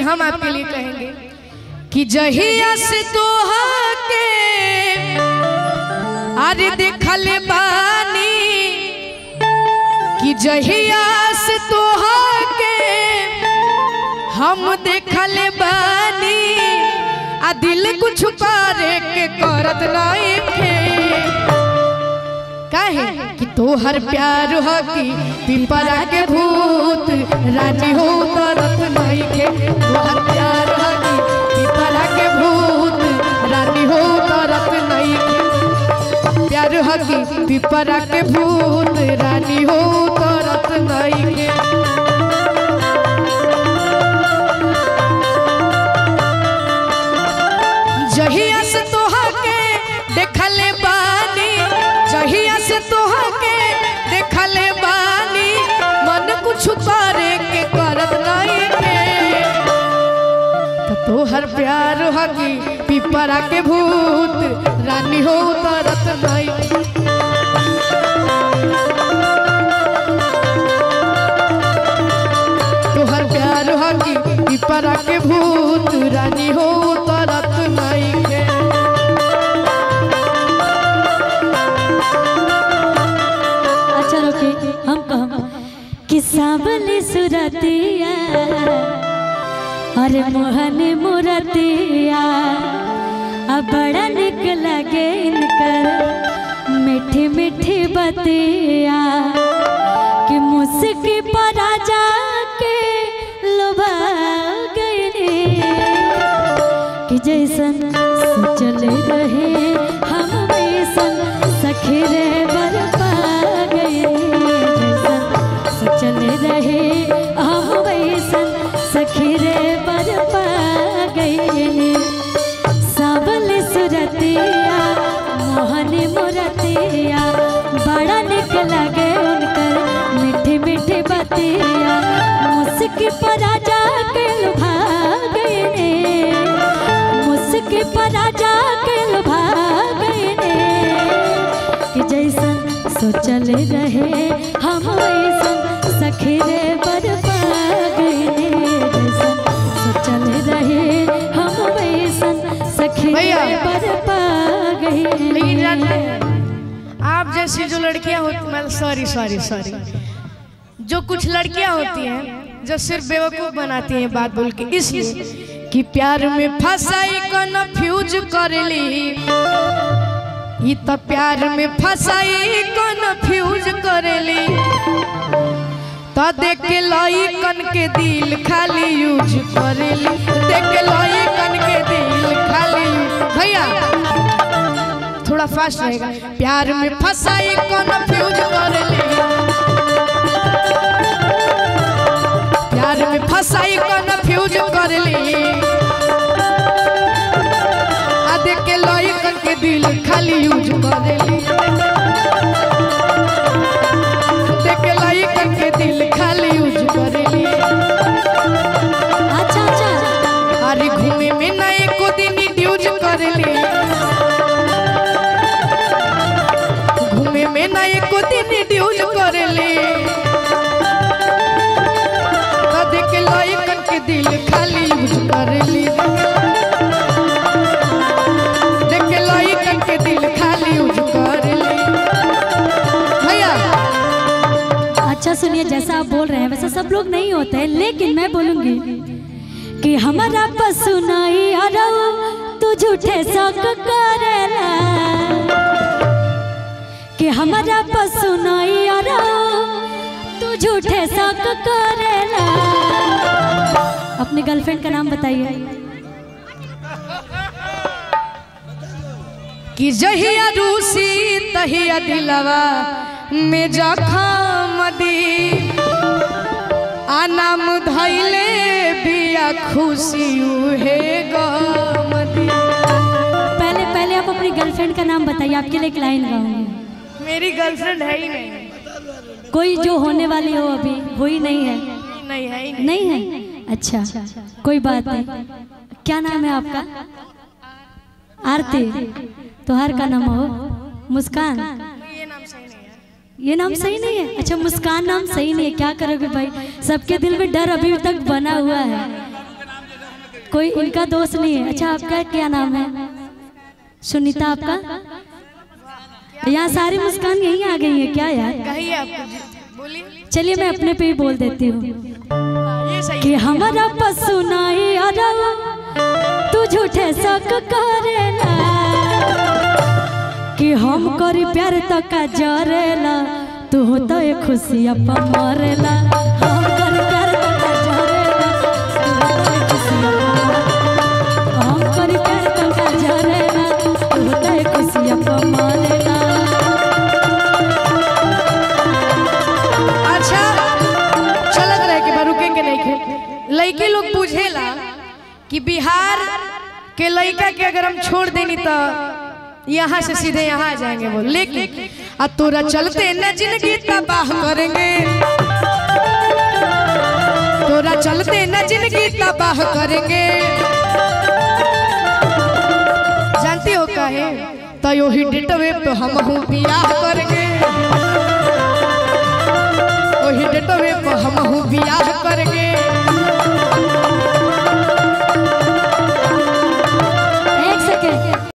हम आपके लिए कहेंगे कि जहिया से तोहा के अरे देखल बानी, कि जहिया से तोहा के हम देखल बानी, आ दिल कुछ पारे के करत नहीं थे। काहे कि तोहर प्यार हो कि पिपरा के भूत रानी हो तरत नहीं खे। तोहर प्यार हो कि पिपरा के भूत रानी हो तरत नहीं खे। प्यार हो कि पिपरा के भूत रानी हो तरत नहीं खे। जहिया से तोहा के देखले बानी, जहिया से तोहा के देखले बानी, मन कुछ तारे के करत नहीं के। तो तोहर प्यार हगी पिपरा के भूत रानी हो तरत नहीं। तोहर प्यार हगी पिपरा के भूत रानी हो तरत नहीं के। अच्छा रोके हम कहम कि सावली सुरतिया अरे मोहन मुरतिया अब बड़ा निक लगे इनकर मीठी मीठी बतिया, कि मुस्की पर जाके लुभा गई कि जैसन सोचल रहे हम वैसन सखी रे बरपा गए। जैसन सोचल रहे हम वैसन सखी रे बरपा गए। सावल सुरतिया मोहन मुरतिया बड़ा निक लगे उनकर मीठी मीठी बतिया, मुस्की पर जाके लुभा गए। मुस्की पर जाके लुभा गए कि जैसन सोचल रहे हम वैसन सखी रे बरपा गए। जैसन सोचल रहे हम वैसन सखी रे बरपा गए। लेकिन जानते हैं आप जैसी जो लड़कियां होती, मतलब सॉरी जो कुछ लड़कियां होती हैं जो सिर्फ बेवकूफ बनाती हैं बात बोल के, इसलिए कि प्यार में फसाई कन्फ्यूज करेली। ये तो प्यार में फसाई कन्फ्यूज करेली, तो देख के लाई कन के दिल खाली यूज करेली। देख के लाई कन के दिल खाली भैया थोड़ा फास्ट रहेगा। प्यार में फसाई कन्फ्यूज करेली, प्यार में फसाई कन्फ्यूज करेली, आ देख के लाई कन के दिल खाली यूज करेली। देख के लाई कन के दिल खाली यूज करेली। अच्छा अरे घूमे में ना एको दिन यूज करेली, घूमे में ना एको दिन यूज करेली, तो देख के लाई कन के दिल खाली यूज करेली। देख के लाई कन के दिल खाली यूज करेली भैया। अच्छा सुनिए, जैसा आप बोल रहे हैं वैसा सब लोग नहीं होते हैं, लेकिन मैं बोलूंगी कि हमारा पशु नहीं अरऊ तू झूठे शौक करेला, कि हमारा पशु नहीं अरऊ तू झूठे शौक करेला। अपनी गर्लफ्रेंड का नाम बताइए। कि जहिया रूसी तहिया दिलवा में जखम दी, आनाम धैले बिया खुशी उहे गम दी। पहले आप अपनी गर्लफ्रेंड का नाम बताइए, आपके लिए एक लाइन गाऊंगी। मेरी गर्लफ्रेंड है ही नहीं। कोई जो होने वाली हो अभी हुई नहीं है? नहीं है ही नहीं है। अच्छा कोई बात नहीं। क्या नाम है आपका? आरती। तोहर का नाम हो मुस्कान। ये नाम सही नहीं है। अच्छा मुस्कान नाम सही नहीं है, क्या करोगे भाई, सबके दिल में डर अभी तक बना हुआ है। कोई इनका दोस्त नहीं है। अच्छा आपका क्या नाम है? सुनीता आपका? यहाँ सारी मुस्कान यहीं आ गई है क्या यार? कहिए आप बोलिए। चलिए मैं अपने पे ही बोल देती हूँ ये सही कि हमारा पशु नहीं अरवा तू झूठे शक करेला कि हम करी प्यार तो का जरेला तू तो ये खुशी अपन मरेला। हम करी प्यार तो का जरेला तू तो ये खुशी अपन हम करी प्यार तो का जरेला तू तो ये खुशी अपन मरेला। अच्छा चलत रहे के रुकेंगे नहीं खे। लड़के लोग पूछेला कि बिहार के लड़का के अगर हम छोड़ देनी तो यहाँ से सीधे यहाँ आ जाएंगे वो, लेकिन अब तोरा चलते न जिंदगी तबाह करेंगे, तोरा चलते न जिंदगी तबाह करेंगे। जानती हो काहे? तो यो ही डेटवे पे हम बियाह करेंगे।